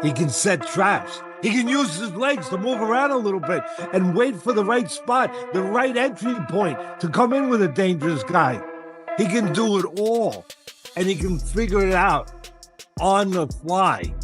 He can set traps. He can use his legs to move around a little bit and wait for the right spot, the right entry point to come in with a dangerous guy. He can do it all, and he can figure it out on the fly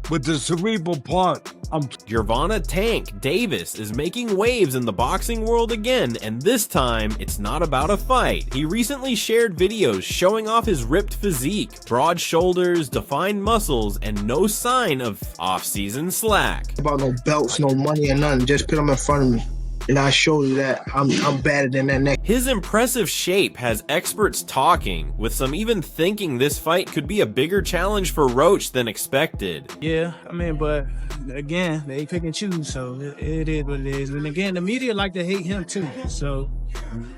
with the cerebral part. Gervonta Tank Davis is making waves in the boxing world again, and this time, it's not about a fight. He recently shared videos showing off his ripped physique, broad shoulders, defined muscles, and no sign of off-season slack. About no belts, no money or nothing, just put them in front of me. And I show you that I'm better than that next. His impressive shape has experts talking, with some even thinking this fight could be a bigger challenge for Roach than expected. Yeah, I mean, but again, they pick and choose, so it is what it is. And again, the media like to hate him too, so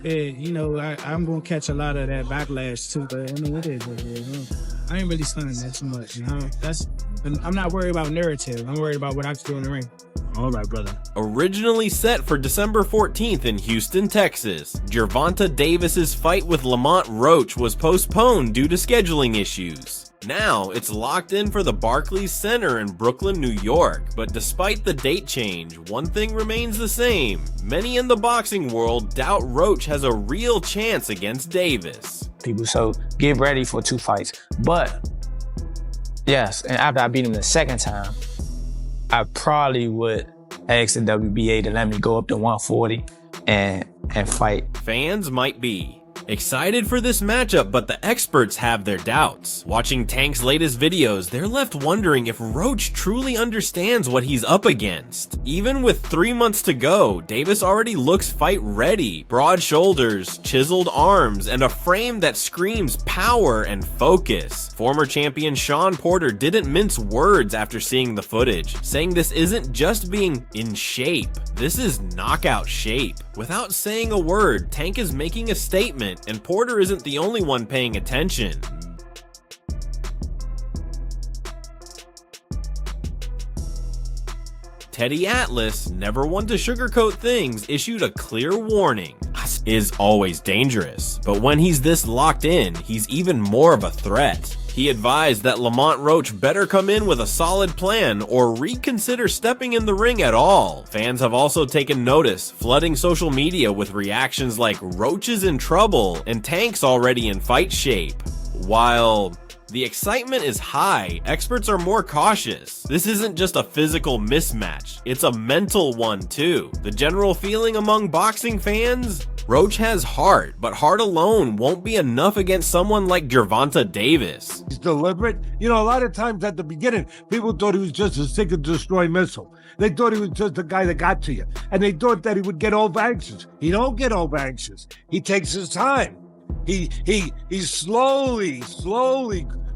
you know, I'm gonna catch a lot of that backlash too. But I mean, it is what it is. I ain't really studying that too much, you know. I'm not worried about narrative. I'm worried about what I can do in the ring. All right, brother. Originally set for December 14th in Houston, Texas, Gervonta Davis's fight with Lamont Roach was postponed due to scheduling issues. Now, it's locked in for the Barclays Center in Brooklyn, New York. But despite the date change, one thing remains the same. Many in the boxing world doubt Roach has a real chance against Davis. So get ready for 2 fights. But, yes, and after I beat him the second time, I probably would ask the WBA to let me go up to 140 and fight. Fans might be excited for this matchup, but the experts have their doubts. Watching Tank's latest videos, they're left wondering if Roach truly understands what he's up against. Even with 3 months to go, Davis already looks fight ready. Broad shoulders, chiseled arms, and a frame that screams power and focus. Former champion Shawn Porter didn't mince words after seeing the footage, saying this isn't just being in shape, this is knockout shape. Without saying a word, Tank is making a statement, and Porter isn't the only one paying attention. Teddy Atlas, never one to sugarcoat things, issued a clear warning. Is always dangerous, but when he's this locked in, he's even more of a threat. He advised that Lamont Roach better come in with a solid plan or reconsider stepping in the ring at all. Fans have also taken notice, flooding social media with reactions like Roach is in trouble and Tank's already in fight shape. While the excitement is high, experts are more cautious. This isn't just a physical mismatch, it's a mental one too. The general feeling among boxing fans? Roach has heart, but heart alone won't be enough against someone like Gervonta Davis. He's deliberate. You know, a lot of times at the beginning, people thought he was just a seek and destroy missile. They thought he was just a guy that got to you. And they thought that he would get over anxious. He don't get over anxious. He takes his time. He slowly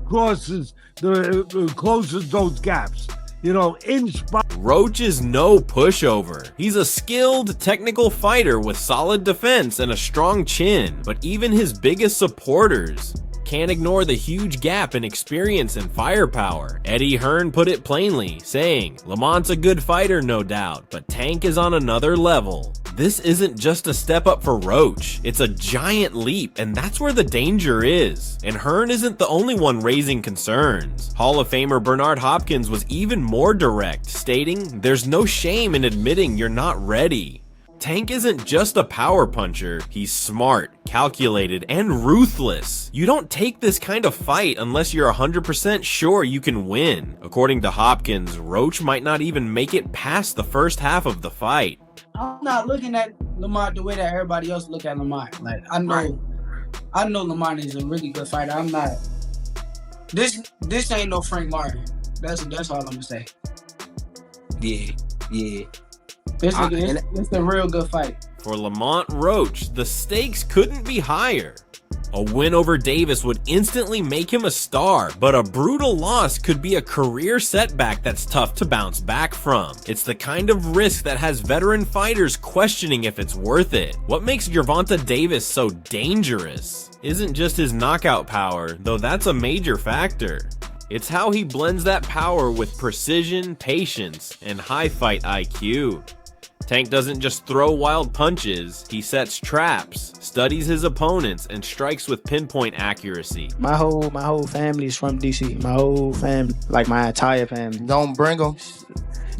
closes those gaps. You know, inch by. Roach is no pushover. He's a skilled, technical fighter with solid defense and a strong chin, but even his biggest supporters can't ignore the huge gap in experience and firepower. Eddie Hearn put it plainly, saying, Lamont's a good fighter, no doubt, but Tank is on another level. This isn't just a step up for Roach, it's a giant leap, and that's where the danger is. And Hearn isn't the only one raising concerns. Hall of Famer Bernard Hopkins was even more direct, stating, there's no shame in admitting you're not ready. Tank isn't just a power puncher, he's smart, calculated, and ruthless. You don't take this kind of fight unless you're 100% sure you can win. According to Hopkins, Roach might not even make it past the first half of the fight. I'm not looking at Lamont the way that everybody else look at Lamont. Like, I know Lamont is a really good fighter. I'm not. This ain't no Frank Martin. That's all I'm gonna say. Yeah. It's a real good fight. For Lamont Roach, the stakes couldn't be higher. A win over Davis would instantly make him a star, but a brutal loss could be a career setback that's tough to bounce back from. It's the kind of risk that has veteran fighters questioning if it's worth it. What makes Gervonta Davis so dangerous isn't just his knockout power, though that's a major factor. It's how he blends that power with precision, patience, and high fight IQ. Tank doesn't just throw wild punches, he sets traps, studies his opponents, and strikes with pinpoint accuracy. My whole family is from DC. My whole family, like my entire family. Don't bring them.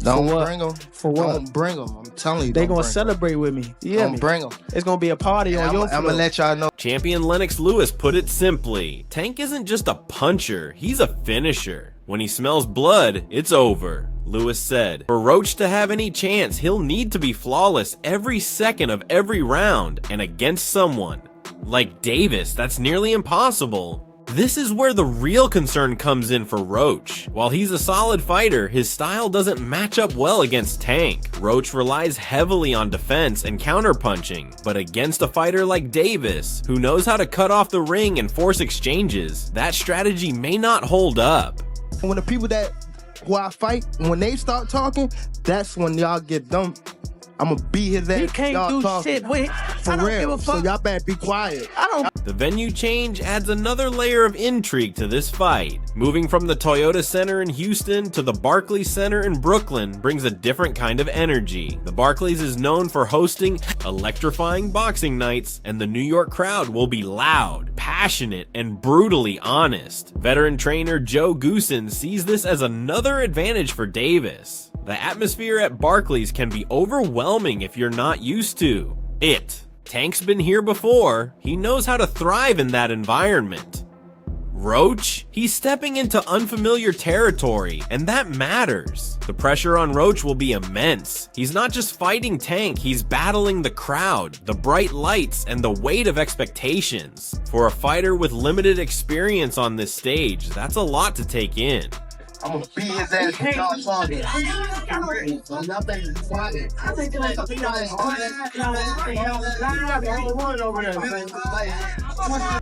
Don't bring them. For what? Don't bring them. I'm telling you. They gonna celebrate with me. Yeah, Don't bring them. It's gonna be a party on your floor. I'm gonna let y'all know. Champion Lennox Lewis put it simply, Tank isn't just a puncher, he's a finisher. When he smells blood, it's over. Lewis said, for Roach to have any chance, he'll need to be flawless every second of every round, and against someone like Davis, that's nearly impossible. This is where the real concern comes in for Roach. While he's a solid fighter, his style doesn't match up well against Tank. Roach relies heavily on defense and counterpunching, but against a fighter like Davis, who knows how to cut off the ring and force exchanges, that strategy may not hold up. When the people who I fight, when they start talking, that's when y'all get dumb. I'm gonna beat his ass. He can't y'all do talking. shit. Wait, For I don't real. give a fuck. So y'all better be quiet. The venue change adds another layer of intrigue to this fight. Moving from the Toyota Center in Houston to the Barclays Center in Brooklyn brings a different kind of energy. The Barclays is known for hosting electrifying boxing nights, and the New York crowd will be loud, passionate, and brutally honest. Veteran trainer Joe Goosen sees this as another advantage for Davis. The atmosphere at Barclays can be overwhelming if you're not used to it. Tank's been here before, he knows how to thrive in that environment. Roach? He's stepping into unfamiliar territory, and that matters. The pressure on Roach will be immense. He's not just fighting Tank, he's battling the crowd, the bright lights, and the weight of expectations. For a fighter with limited experience on this stage, that's a lot to take in. I'm gonna beat his ass with y'all talking.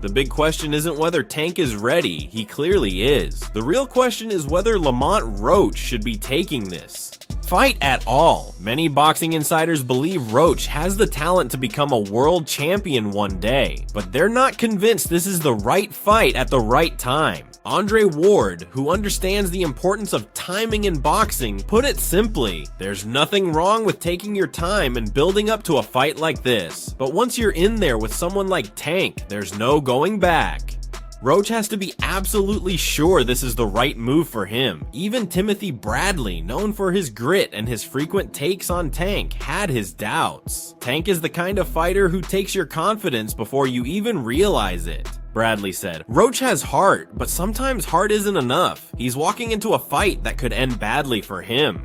The big question isn't whether Tank is ready, he clearly is. The real question is whether Lamont Roach should be taking this fight at all. Many boxing insiders believe Roach has the talent to become a world champion one day, but they're not convinced this is the right fight at the right time. Andre Ward, who understands the importance of timing in boxing, put it simply, there's nothing wrong with taking your time and building up to a fight like this, but once you're in there with someone like Tank, there's no going back. Roach has to be absolutely sure this is the right move for him. Even Timothy Bradley, known for his grit and his frequent takes on Tank, had his doubts. Tank is the kind of fighter who takes your confidence before you even realize it. Bradley said, Roach has heart, but sometimes heart isn't enough. He's walking into a fight that could end badly for him.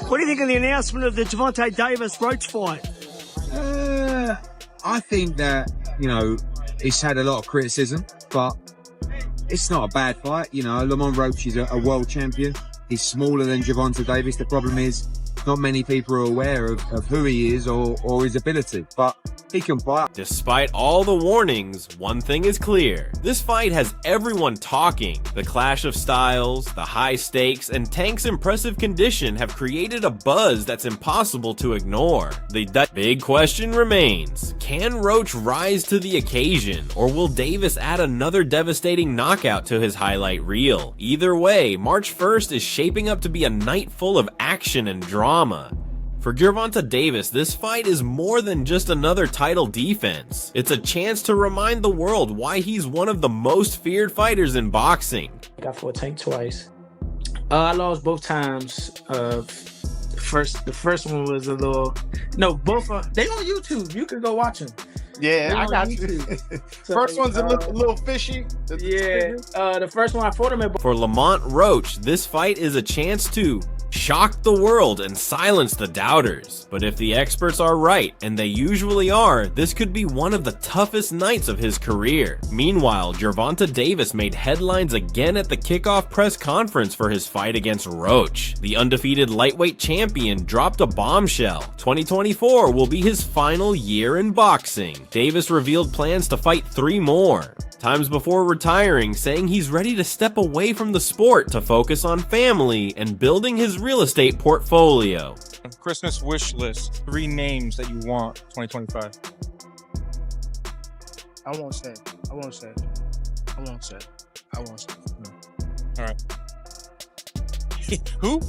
What do you think of the announcement of the Gervonta Davis-Roach fight? I think that, it's had a lot of criticism, but it's not a bad fight. Lamont Roach is a world champion. He's smaller than Gervonta Davis. The problem is not many people are aware of who he is or his ability, but he can fight. Despite all the warnings, one thing is clear. This fight has everyone talking. The clash of styles, the high stakes, and Tank's impressive condition have created a buzz that's impossible to ignore. The big question remains, can Roach rise to the occasion, or will Davis add another devastating knockout to his highlight reel? Either way, March 1st is shaping up to be a night full of action and drama. For Gervonta Davis, this fight is more than just another title defense. It's a chance to remind the world why he's one of the most feared fighters in boxing. I fought Tank twice. I lost both times. The first one was a little. No, both they on YouTube. You can go watch them. Yeah, I got you. So, First one's a little fishy. The first one I fought him at. For Lamont Roach, this fight is a chance to shock the world and silence the doubters. But if the experts are right, and they usually are, this could be one of the toughest nights of his career. Meanwhile, Gervonta Davis made headlines again at the kickoff press conference for his fight against Roach. The undefeated lightweight champion dropped a bombshell. 2024 will be his final year in boxing. Davis revealed plans to fight 3 more times before retiring, saying he's ready to step away from the sport to focus on family and building his real estate portfolio. Christmas wish list. 3 names that you want 2025. I won't say. All right. Who?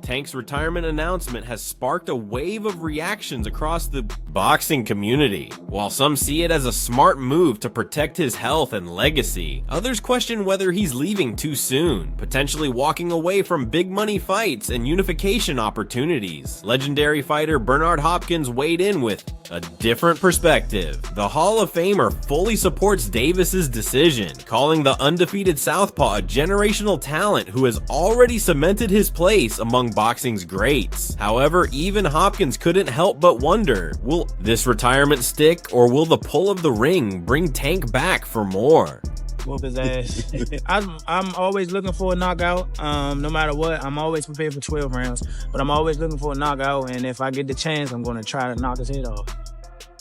Tank's retirement announcement has sparked a wave of reactions across the boxing community. While some see it as a smart move to protect his health and legacy, others question whether he's leaving too soon, potentially walking away from big money fights and unification opportunities. Legendary fighter Bernard Hopkins weighed in with a different perspective. The Hall of Famer fully supports Davis's decision, calling the undefeated southpaw a generational talent who has already cemented his place among boxing's greats. However, even Hopkins couldn't help but wonder, will this retirement stick, or will the pull of the ring bring Tank back for more? Whoop his ass. I'm always looking for a knockout. No matter what, I'm always prepared for 12 rounds. But I'm always looking for a knockout, and if I get the chance, I'm going to try to knock his head off.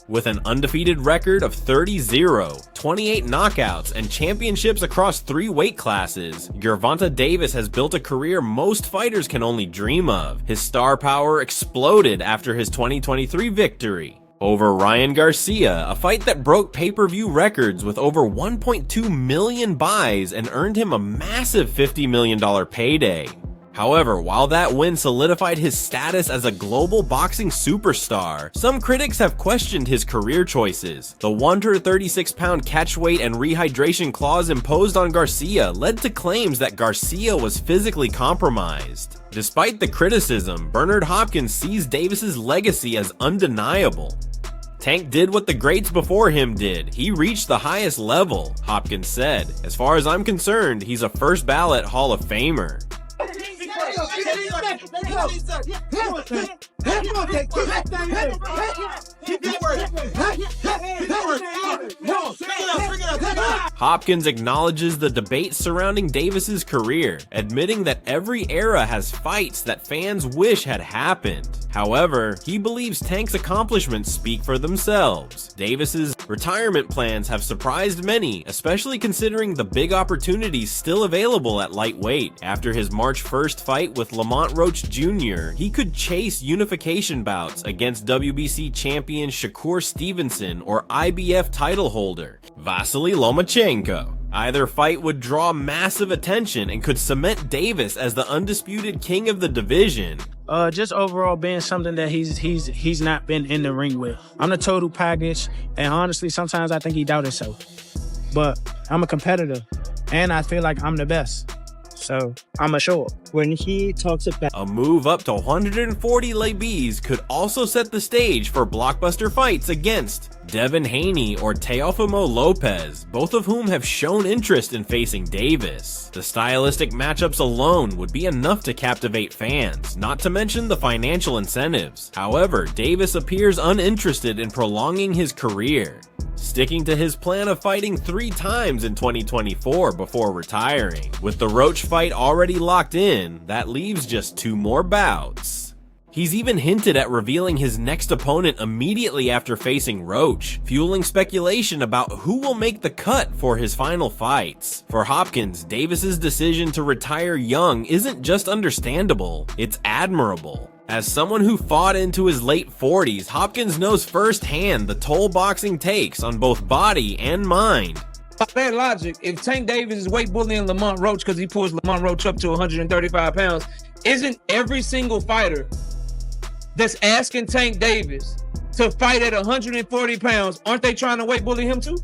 With an undefeated record of 30-0, 28 knockouts, and championships across 3 weight classes, Gervonta Davis has built a career most fighters can only dream of. His star power exploded after his 2023 victory over Ryan Garcia, a fight that broke pay-per-view records with over 1.2 million buys and earned him a massive $50 million payday. However, while that win solidified his status as a global boxing superstar, some critics have questioned his career choices. The 136-pound catchweight and rehydration clause imposed on Garcia led to claims that Garcia was physically compromised. Despite the criticism, Bernard Hopkins sees Davis's legacy as undeniable. Tank did what the greats before him did. He reached the highest level, Hopkins said. As far as I'm concerned, he's a first ballot Hall of Famer. Hopkins acknowledges the debate surrounding Davis's career, admitting that every era has fights that fans wish had happened. However, he believes Tank's accomplishments speak for themselves. Davis's retirement plans have surprised many, especially considering the big opportunities still available at lightweight. After his March 1st fight with Lamont Roach Jr., he could chase unification bouts against WBC champion Shakur Stevenson or IBF title holder Vasily Lomachenko. Either fight would draw massive attention and could cement Davis as the undisputed king of the division. Just overall being something that he's not been in the ring with. I'm the total package, and honestly, sometimes I think he doubts himself. But I'm a competitor, and I feel like I'm the best. So I'm a show up. When he talks about a move up to 140 libs could also set the stage for blockbuster fights against Devin Haney or Teofimo Lopez, both of whom have shown interest in facing Davis. The stylistic matchups alone would be enough to captivate fans, not to mention the financial incentives. However, Davis appears uninterested in prolonging his career, sticking to his plan of fighting 3 times in 2024 before retiring. With the Roach fight already locked in, that leaves just 2 more bouts. He's even hinted at revealing his next opponent immediately after facing Roach, fueling speculation about who will make the cut for his final fights. For Hopkins, Davis's decision to retire young isn't just understandable, it's admirable. As someone who fought into his late 40s, Hopkins knows firsthand the toll boxing takes on both body and mind. By that logic, if Tank Davis is weight bullying Lamont Roach because he pulls Lamont Roach up to 135 pounds, isn't every single fighter that's asking Tank Davis to fight at 140 pounds, aren't they trying to weight bully him too?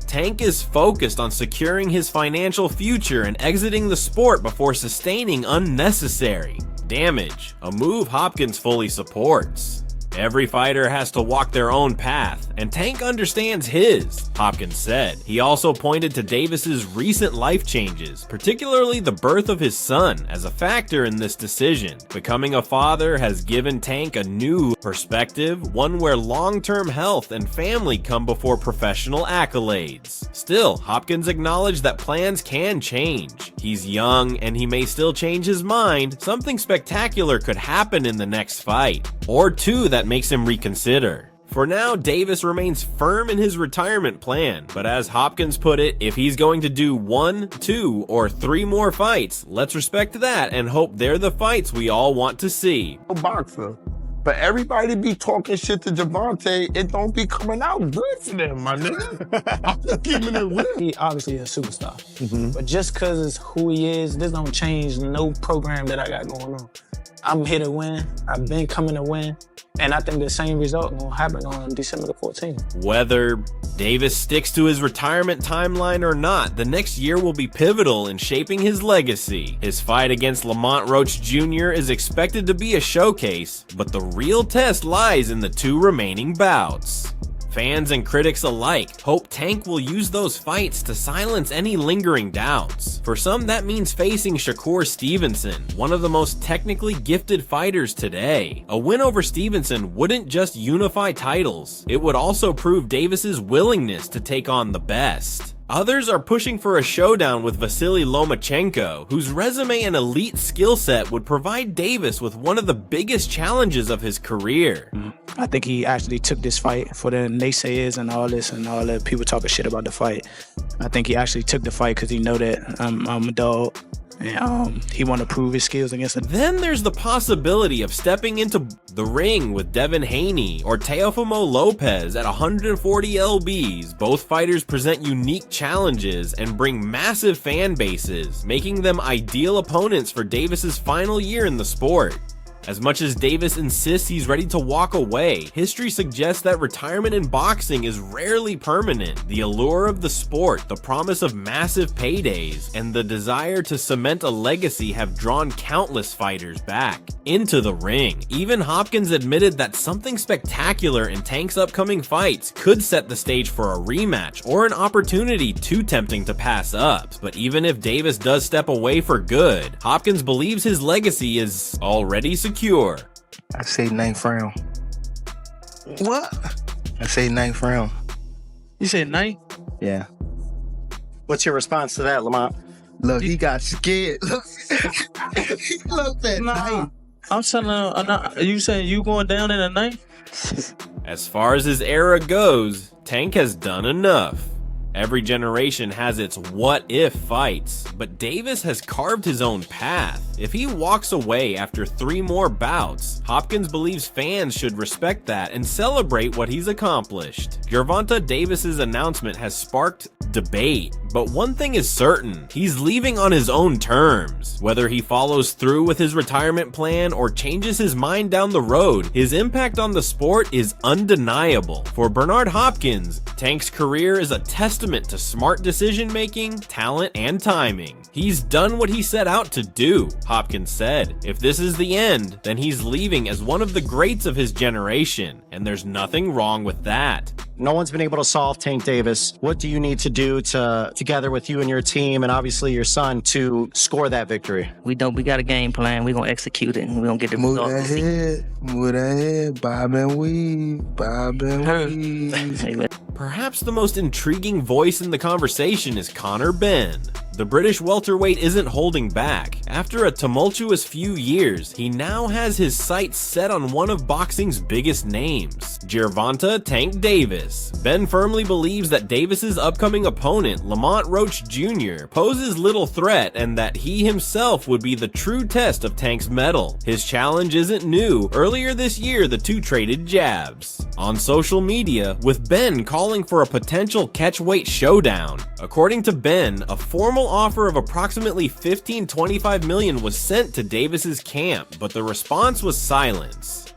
Tank is focused on securing his financial future and exiting the sport before sustaining unnecessary damage, a move Hopkins fully supports. Every fighter has to walk their own path, and Tank understands his, Hopkins said. He also pointed to Davis's recent life changes, particularly the birth of his son, as a factor in this decision. Becoming a father has given Tank a new perspective, one where long-term health and family come before professional accolades. Still, Hopkins acknowledged that plans can change. He's young, and he may still change his mind. Something spectacular could happen in the next fight, or 2 that makes him reconsider. For now, Davis remains firm in his retirement plan, but as Hopkins put it, if he's going to do 1, 2, or 3 more fights, let's respect that and hope they're the fights we all want to see. A boxer, But everybody be talking shit to Gervonta, it don't be coming out good for them, my nigga. I'm just keeping it real. He obviously a superstar. But just because it's who he is, this don't change no program that I got going on. I'm here to win. I've been coming to win. And I think the same result will happen on December the 14th. Whether Davis sticks to his retirement timeline or not, the next year will be pivotal in shaping his legacy. His fight against Lamont Roach Jr. is expected to be a showcase, but the real test lies in the 2 remaining bouts. Fans and critics alike hope Tank will use those fights to silence any lingering doubts. For some, that means facing Shakur Stevenson, one of the most technically gifted fighters today. A win over Stevenson wouldn't just unify titles, it would also prove Davis's willingness to take on the best. Others are pushing for a showdown with Vasily Lomachenko, whose resume and elite skill set would provide Davis with one of the biggest challenges of his career. I think he actually took this fight for the naysayers and all this and all the people talking shit about the fight. I think he actually took the fight because he know that I'm a dog. And he want to prove his skills against him. Then there's the possibility of stepping into the ring with Devin Haney or Teofimo Lopez at 140 lbs. Both fighters present unique challenges and bring massive fan bases, making them ideal opponents for Davis's final year in the sport. As much as Davis insists he's ready to walk away, history suggests that retirement in boxing is rarely permanent. The allure of the sport, the promise of massive paydays, and the desire to cement a legacy have drawn countless fighters back into the ring. Even Hopkins admitted that something spectacular in Tank's upcoming fights could set the stage for a rematch or an opportunity too tempting to pass up. But even if Davis does step away for good, Hopkins believes his legacy is already secure. I say 9th round. What? I say 9th round. You said 9? Yeah. What's your response to that, Lamont? Look, he got scared. Look, he looked at 9. I'm telling him, you saying you going down in a 9th? As far as his era goes, Tank has done enough. Every generation has its what-if fights, but Davis has carved his own path. If he walks away after 3 more bouts, Hopkins believes fans should respect that and celebrate what he's accomplished. Gervonta Davis's announcement has sparked debate, but one thing is certain, he's leaving on his own terms. Whether he follows through with his retirement plan or changes his mind down the road, his impact on the sport is undeniable. For Bernard Hopkins, Tank's career is a testament to smart decision-making, talent, and timing. He's done what he set out to do, Hopkins said. If this is the end, then he's leaving as one of the greats of his generation, and there's nothing wrong with that. No one's been able to solve Tank Davis. What do you need to do together with you and your team and obviously your son to score that victory? We got a game plan. We're going to execute it, and we're going to get the Move result. move ahead, bob and weave, bob and weave. Perhaps the most intriguing voice in the conversation is Conor Benn. The British welterweight isn't holding back. After a tumultuous few years, he now has his sights set on one of boxing's biggest names, Gervonta Tank Davis. Ben firmly believes that Davis's upcoming opponent, Lamont Roach Jr., poses little threat and that he himself would be the true test of Tank's mettle. His challenge isn't new. Earlier this year, the two traded jabs on social media, with Ben calling for a potential catchweight showdown. According to Ben, a formal offer of approximately $15-25 million was sent to Davis's camp, but the response was silence.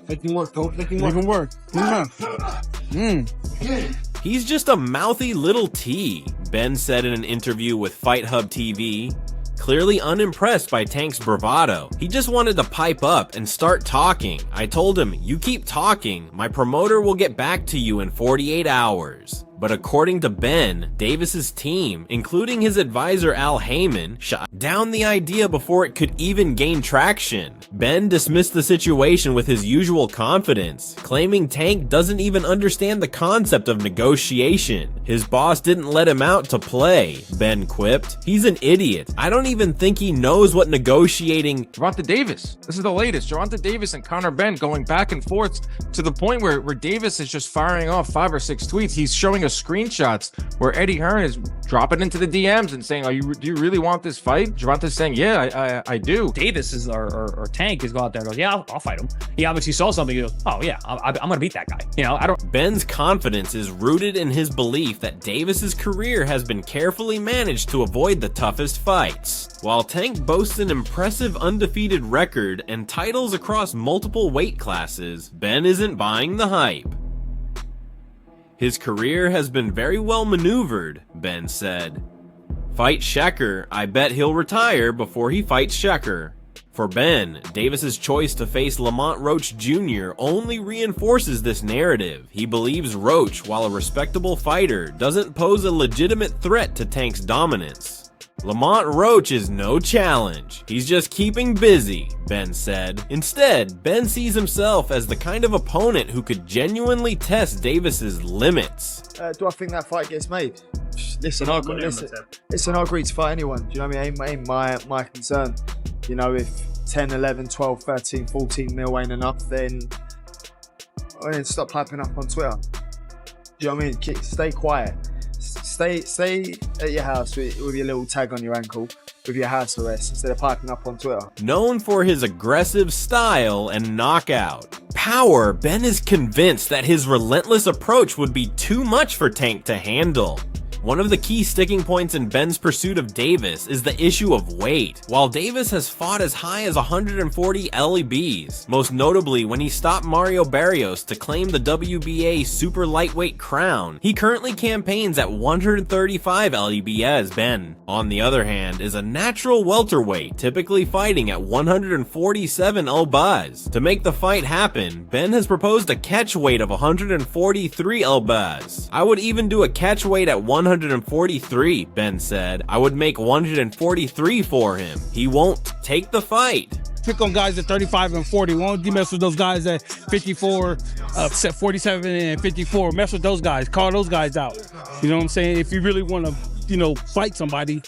Make him work, coach. Make him work. He's just a mouthy little T, Ben said in an interview with Fight Hub TV. Clearly unimpressed by Tank's bravado, he just wanted to pipe up and start talking. I told him, "You keep talking, my promoter will get back to you in 48 hours. But according to Ben, Davis's team, including his advisor Al Heyman, shot down the idea before it could even gain traction. Ben dismissed the situation with his usual confidence, claiming Tank doesn't even understand the concept of negotiation. His boss didn't let him out to play, Ben quipped. He's an idiot. I don't even think he knows what negotiating. Gervonta Davis. This is the latest. Gervonta Davis and Conor Benn going back and forth to the point where Davis is just firing off 5 or 6 tweets. He's showing a screenshots where Eddie Hearn is dropping into the DMs and saying, do you really want this fight? Gervonta's saying, yeah, I do. Davis is or Tank is go out there and goes, yeah, I'll fight him. He obviously saw something. He goes, oh yeah, I'm gonna beat that guy. You know, I don't. Ben's confidence is rooted in his belief that Davis's career has been carefully managed to avoid the toughest fights. While Tank boasts an impressive undefeated record and titles across multiple weight classes, Ben isn't buying the hype. His career has been very well maneuvered, Ben said. Fight Shecker, I bet he'll retire before he fights Shecker. For Ben, Davis's choice to face Lamont Roach Jr. only reinforces this narrative. He believes Roach, while a respectable fighter, doesn't pose a legitimate threat to Tank's dominance. Lamont Roach is no challenge. He's just keeping busy, Ben said. Instead, Ben sees himself as the kind of opponent who could genuinely test Davis's limits. Do I think that fight gets made? Listen, I agree to fight anyone. Do you know what I mean? Ain't my concern. You know, if 10, 11, 12, 13, 14 mil ain't enough, then stop hyping up on Twitter. Do you know what I mean? Stay quiet. Stay at your house with your little tag on your ankle with your house arrest instead of piping up on Twitter. Known for his aggressive style and knockout power, Ben is convinced that his relentless approach would be too much for Tank to handle. One of the key sticking points in Ben's pursuit of Davis is the issue of weight. While Davis has fought as high as 140 LEBs, most notably when he stopped Mario Barrios to claim the WBA super lightweight crown, he currently campaigns at 135 LEBs. Ben, on the other hand, is a natural welterweight, typically fighting at 147 lbs. To make the fight happen, Ben has proposed a catch weight of 143 lbs. I would even do a catch weight at 143, Ben said. I would make 143 for him. He won't take the fight. Pick on guys at 35 and 40. Won't you mess with those guys at 54, 47 and 54? Mess with those guys. Call those guys out. You know what I'm saying? If you really want to, fight somebody,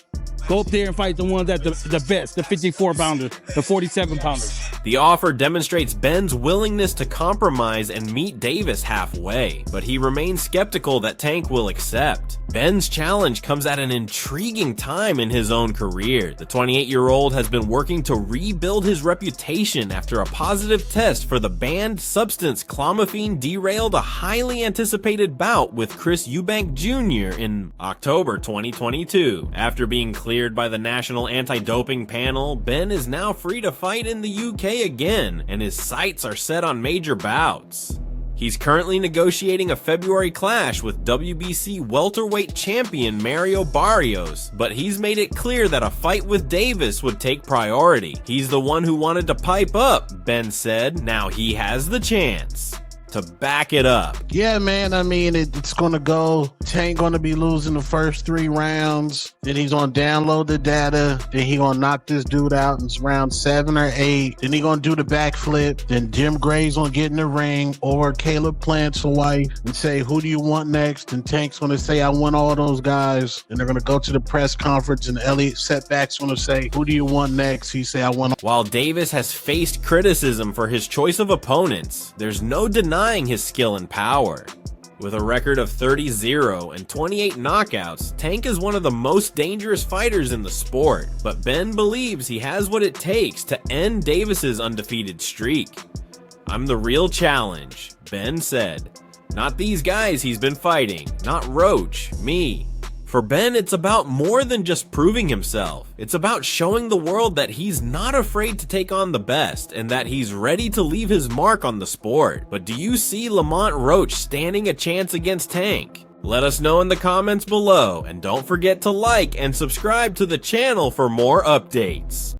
go up there and fight the ones that the best, the 54 pounders, the 47 pounders. The offer demonstrates Ben's willingness to compromise and meet Davis halfway, but he remains skeptical that Tank will accept. Ben's challenge comes at an intriguing time in his own career. The 28-year-old has been working to rebuild his reputation after a positive test for the banned substance clomiphene derailed a highly anticipated bout with Chris Eubank Jr. in October 2022. After being cleared by the National Anti-Doping Panel, Ben is now free to fight in the UK again, and his sights are set on major bouts. He's currently negotiating a February clash with WBC welterweight champion Mario Barrios, but he's made it clear that a fight with Davis would take priority. He's the one who wanted to pipe up, Ben said. Now he has the chance to back it up. Yeah, man, I mean, it's going to go. Tank going to be losing the first 3 rounds. Then he's going to download the data. Then he going to knock this dude out in round 7 or 8. Then he going to do the backflip. Then Jim Gray's going to get in the ring or Caleb Plant's wife and say, who do you want next? And Tank's going to say, I want all those guys. And they're going to go to the press conference and Elliot Setback's going to say, who do you want next? He say, I want. While Davis has faced criticism for his choice of opponents, there's no denying his skill and power. With a record of 30-0 and 28 knockouts, Tank is one of the most dangerous fighters in the sport, but Ben believes he has what it takes to end Davis's undefeated streak. I'm the real challenge, Ben said. Not these guys he's been fighting, not Roach, me. For Ben, it's about more than just proving himself. It's about showing the world that he's not afraid to take on the best and that he's ready to leave his mark on the sport. But do you see Lamont Roach standing a chance against Tank? Let us know in the comments below, and don't forget to like and subscribe to the channel for more updates.